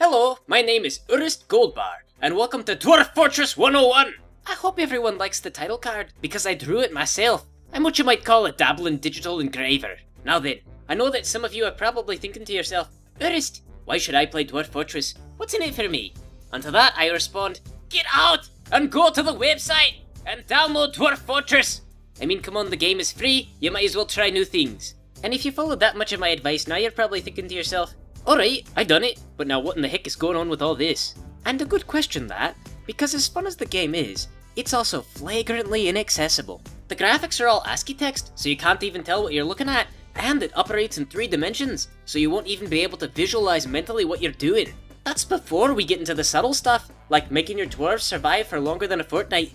Hello, my name is Urist Goldbar, and welcome to Dwarf Fortress 101! I hope everyone likes the title card, because I drew it myself. I'm what you might call a dabbling digital engraver. Now then, I know that some of you are probably thinking to yourself, Urist, why should I play Dwarf Fortress? What's in it for me? And to that I respond, get out and go to the website and download Dwarf Fortress! I mean, come on, the game is free, you might as well try new things. And if you followed that much of my advice, now you're probably thinking to yourself, alright, I done it, but now what in the heck is going on with all this? And a good question that, because as fun as the game is, it's also flagrantly inaccessible. The graphics are all ASCII text, so you can't even tell what you're looking at, and it operates in 3 dimensions, so you won't even be able to visualize mentally what you're doing. That's before we get into the subtle stuff, like making your dwarves survive for longer than a fortnight.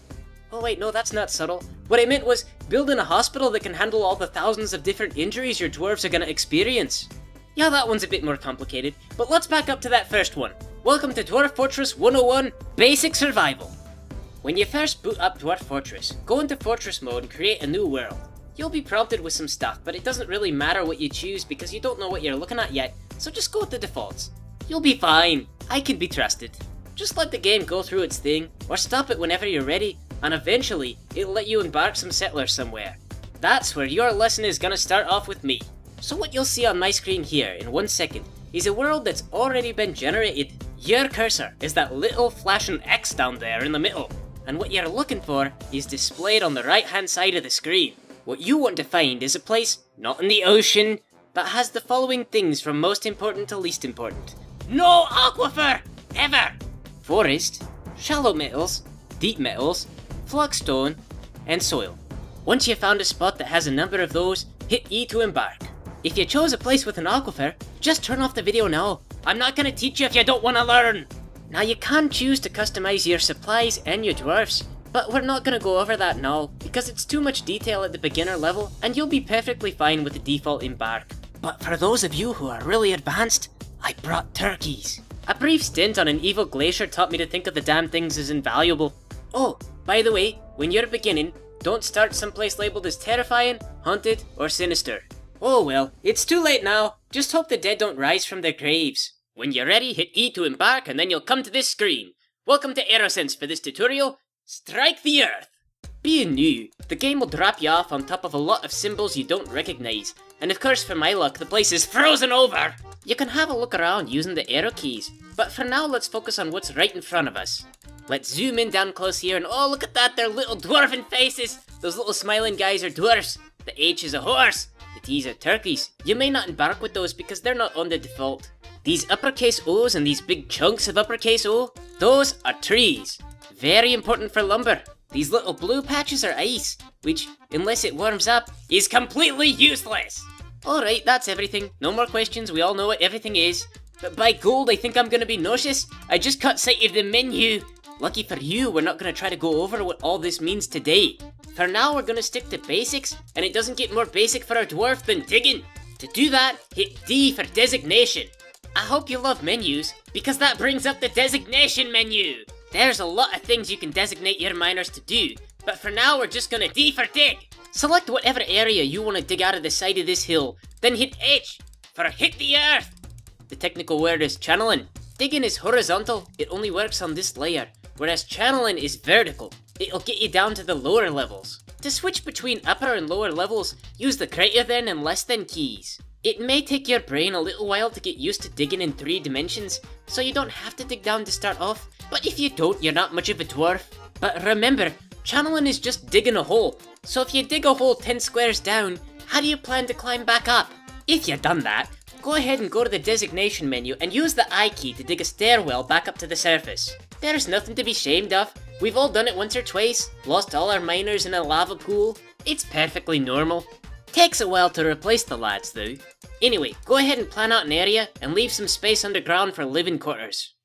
Oh wait, no, that's not subtle. What I meant was building a hospital that can handle all the thousands of different injuries your dwarves are gonna experience. Yeah, that one's a bit more complicated, but let's back up to that first one. Welcome to Dwarf Fortress 101, Basic Survival. When you first boot up Dwarf Fortress, go into Fortress mode and create a new world. You'll be prompted with some stuff, but it doesn't really matter what you choose because you don't know what you're looking at yet, so just go with the defaults. You'll be fine, I can be trusted. Just let the game go through its thing, or stop it whenever you're ready, and eventually, it'll let you embark some settlers somewhere. That's where your lesson is gonna start off with me. So what you'll see on my screen here in 1 second is a world that's already been generated. Your cursor is that little flashing X down there in the middle, and what you're looking for is displayed on the right hand side of the screen. What you want to find is a place, not in the ocean, that has the following things from most important to least important. No aquifer! Ever! Forest, shallow metals, deep metals, flagstone, and soil. Once you've found a spot that has a number of those, hit E to embark. If you chose a place with an aquifer, just turn off the video now. I'm not gonna teach you if you don't want to learn. Now you can choose to customize your supplies and your dwarfs, but we're not gonna go over that now, because it's too much detail at the beginner level, and you'll be perfectly fine with the default embark. But for those of you who are really advanced, I brought turkeys. A brief stint on an evil glacier taught me to think of the damn things as invaluable. Oh, by the way, when you're beginning, don't start someplace labeled as terrifying, haunted, or sinister. Oh well, it's too late now. Just hope the dead don't rise from their graves. When you're ready, hit E to embark and then you'll come to this screen. Welcome to AeroSense for this tutorial. Strike the Earth! Being new, the game will drop you off on top of a lot of symbols you don't recognize, and of course for my luck the place is frozen over! You can have a look around using the arrow keys, but for now let's focus on what's right in front of us. Let's zoom in down close here and oh look at that, they're little dwarven faces! Those little smiling guys are dwarfs. The H is a horse. The T's are turkeys. You may not embark with those because they're not on the default. These uppercase O's and these big chunks of uppercase O, those are trees. Very important for lumber. These little blue patches are ice, which, unless it warms up, is completely useless. Alright, that's everything. No more questions, we all know what everything is. But by gold, I think I'm gonna be nauseous. I just caught sight of the menu. Lucky for you, we're not gonna try to go over what all this means today. For now, we're gonna stick to basics, and it doesn't get more basic for a dwarf than digging. To do that, hit D for designation. I hope you love menus, because that brings up the designation menu. There's a lot of things you can designate your miners to do, but for now we're just gonna D for dig. Select whatever area you want to dig out of the side of this hill, then hit H for hit the earth. The technical word is channeling. Digging is horizontal, it only works on this layer, whereas channeling is vertical. It'll get you down to the lower levels. To switch between upper and lower levels, use the greater than and less than keys. It may take your brain a little while to get used to digging in 3 dimensions, so you don't have to dig down to start off, but if you don't, you're not much of a dwarf. But remember, channeling is just digging a hole, so if you dig a hole 10 squares down, how do you plan to climb back up? If you've done that, go ahead and go to the designation menu and use the I key to dig a stairwell back up to the surface. There's nothing to be ashamed of. We've all done it once or twice, lost all our miners in a lava pool. It's perfectly normal. Takes a while to replace the lads though. Anyway, go ahead and plan out an area and leave some space underground for living quarters.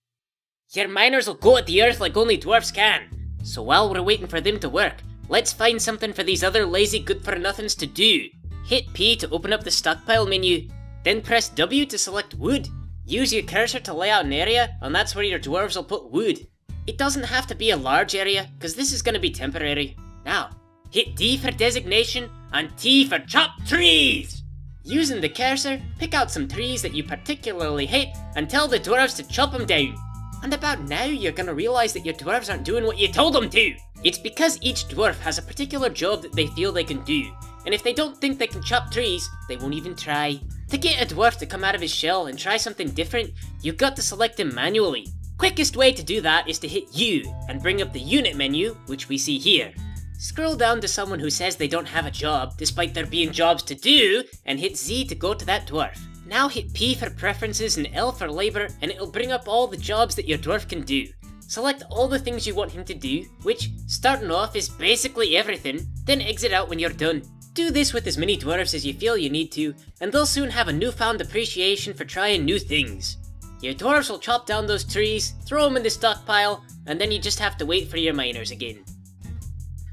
Your miners will go at the earth like only dwarfs can. So while we're waiting for them to work, let's find something for these other lazy good-for-nothings to do. Hit P to open up the stockpile menu, then press W to select wood. Use your cursor to lay out an area, and that's where your dwarves will put wood. It doesn't have to be a large area, because this is going to be temporary. Now, hit D for designation, and T for chop trees! Using the cursor, pick out some trees that you particularly hate and tell the dwarves to chop them down. And about now you're gonna realise that your dwarves aren't doing what you told them to! It's because each dwarf has a particular job that they feel they can do, and if they don't think they can chop trees, they won't even try. To get a dwarf to come out of his shell and try something different, you've got to select him manually. Quickest way to do that is to hit U and bring up the unit menu, which we see here. Scroll down to someone who says they don't have a job, despite there being jobs to do, and hit Z to go to that dwarf. Now hit P for preferences and L for labour, and it'll bring up all the jobs that your dwarf can do. Select all the things you want him to do, which, starting off, is basically everything, then exit out when you're done. Do this with as many dwarves as you feel you need to, and they'll soon have a newfound appreciation for trying new things. Your dwarves will chop down those trees, throw them in the stockpile, and then you just have to wait for your miners again.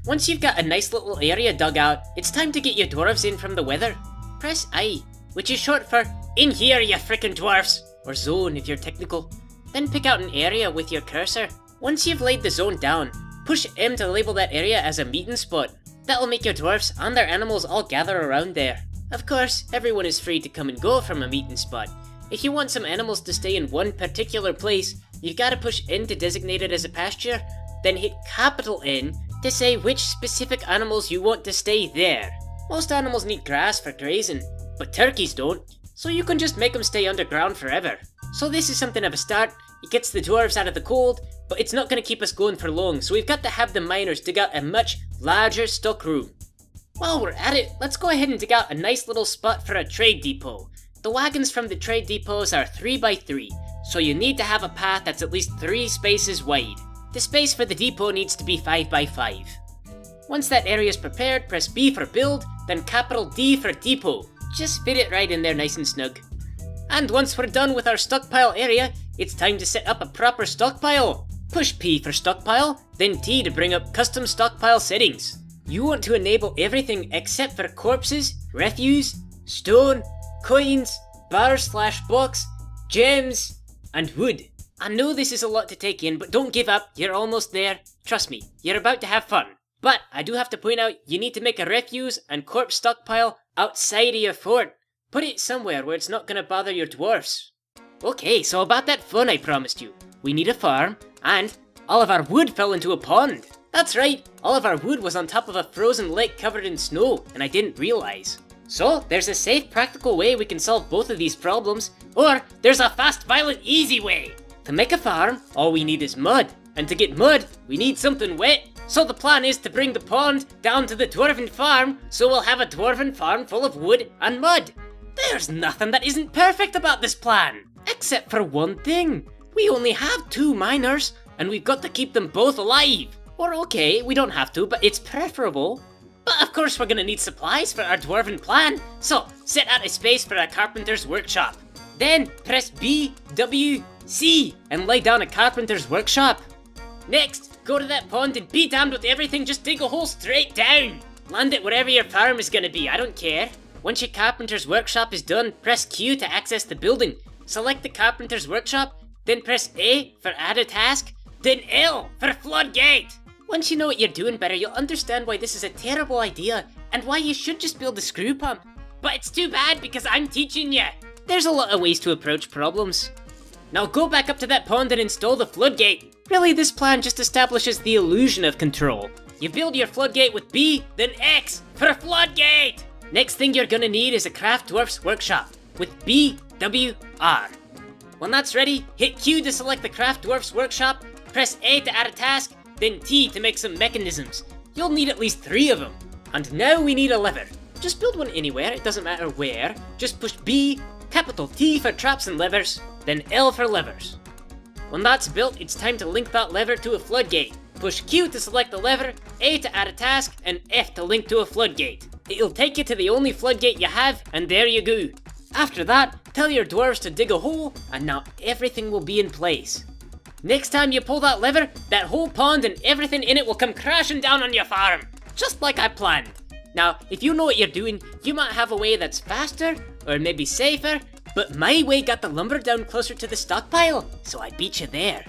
Once you've got a nice little area dug out, it's time to get your dwarves in from the weather. Press I, which is short for "In here, you frickin' dwarfs," or zone if you're technical. Then pick out an area with your cursor. Once you've laid the zone down, push M to label that area as a meeting spot. That'll make your dwarfs and their animals all gather around there. Of course, everyone is free to come and go from a meeting spot. If you want some animals to stay in one particular place, you've got to push N to designate it as a pasture, then hit capital N to say which specific animals you want to stay there. Most animals need grass for grazing, but turkeys don't, so you can just make them stay underground forever. So this is something of a start. It gets the dwarves out of the cold, but it's not going to keep us going for long, so we've got to have the miners dig out a much larger stock room. While we're at it, let's go ahead and dig out a nice little spot for a trade depot. The wagons from the trade depots are 3x3, so you need to have a path that's at least 3 spaces wide. The space for the depot needs to be 5x5. Once that area is prepared, press B for build, then capital D for depot. Just fit it right in there nice and snug. And once we're done with our stockpile area, it's time to set up a proper stockpile. Push P for stockpile, then T to bring up custom stockpile settings. You want to enable everything except for corpses, refuse, stone, coins, bar/box, gems, and wood. I know this is a lot to take in, but don't give up, you're almost there. Trust me, you're about to have fun. But I do have to point out, you need to make a refuse and corpse stockpile outside of your fort. Put it somewhere where it's not going to bother your dwarfs. Okay, so about that fun I promised you. We need a farm, and all of our wood fell into a pond. That's right, all of our wood was on top of a frozen lake covered in snow, and I didn't realize. So, there's a safe, practical way we can solve both of these problems, or there's a fast, violent, easy way. To make a farm, all we need is mud, and to get mud, we need something wet. So the plan is to bring the pond down to the dwarven farm, so we'll have a dwarven farm full of wood and mud. There's nothing that isn't perfect about this plan, except for one thing. We only have 2 miners, and we've got to keep them both alive. Or okay, we don't have to, but it's preferable. But of course we're gonna need supplies for our dwarven plan, so set out a space for a carpenter's workshop. Then press B, W, C, and lay down a carpenter's workshop. Next, go to that pond and be damned with everything, just dig a hole straight down. Land it wherever your farm is gonna be, I don't care. Once your carpenter's workshop is done, press Q to access the building. Select the carpenter's workshop, then press A for add a task, then L for floodgate. Once you know what you're doing better, you'll understand why this is a terrible idea and why you should just build a screw pump. But it's too bad because I'm teaching you. There's a lot of ways to approach problems. Now go back up to that pond and install the floodgate. Really, this plan just establishes the illusion of control. You build your floodgate with B, then X for floodgate. Next thing you're gonna need is a craft dwarf's workshop with B, W, R. When that's ready, hit Q to select the craft dwarf's workshop, press A to add a task, then T to make some mechanisms. You'll need at least 3 of them. And now we need a lever. Just build one anywhere, it doesn't matter where. Just push B, capital T for traps and levers, then L for levers. When that's built, it's time to link that lever to a floodgate. Push Q to select the lever, A to add a task, and F to link to a floodgate. It'll take you to the only floodgate you have, and there you go. After that, tell your dwarves to dig a hole, and now everything will be in place. Next time you pull that lever, that whole pond and everything in it will come crashing down on your farm, just like I planned. Now, if you know what you're doing, you might have a way that's faster, or maybe safer, but my way got the lumber down closer to the stockpile, so I beat you there.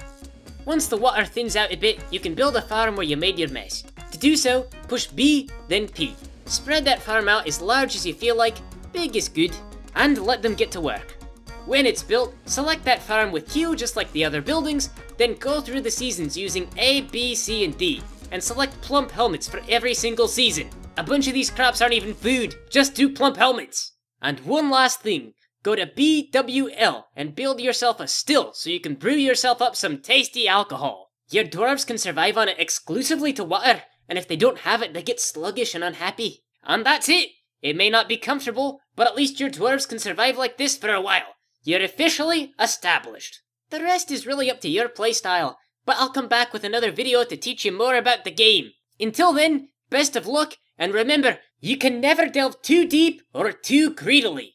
Once the water thins out a bit, you can build a farm where you made your mess. To do so, push B, then P. Spread that farm out as large as you feel like, Big is good. And let them get to work. When it's built, select that farm with Q just like the other buildings, then go through the seasons using A, B, C, and D, and select plump helmets for every single season. A bunch of these crops aren't even food, just do plump helmets. And one last thing, go to BWL and build yourself a still so you can brew yourself up some tasty alcohol. Your dwarves can survive on it exclusively to water, and if they don't have it, they get sluggish and unhappy. And that's it! It may not be comfortable, but at least your dwarves can survive like this for a while. You're officially established. The rest is really up to your playstyle, but I'll come back with another video to teach you more about the game. Until then, best of luck, and remember, you can never delve too deep or too greedily.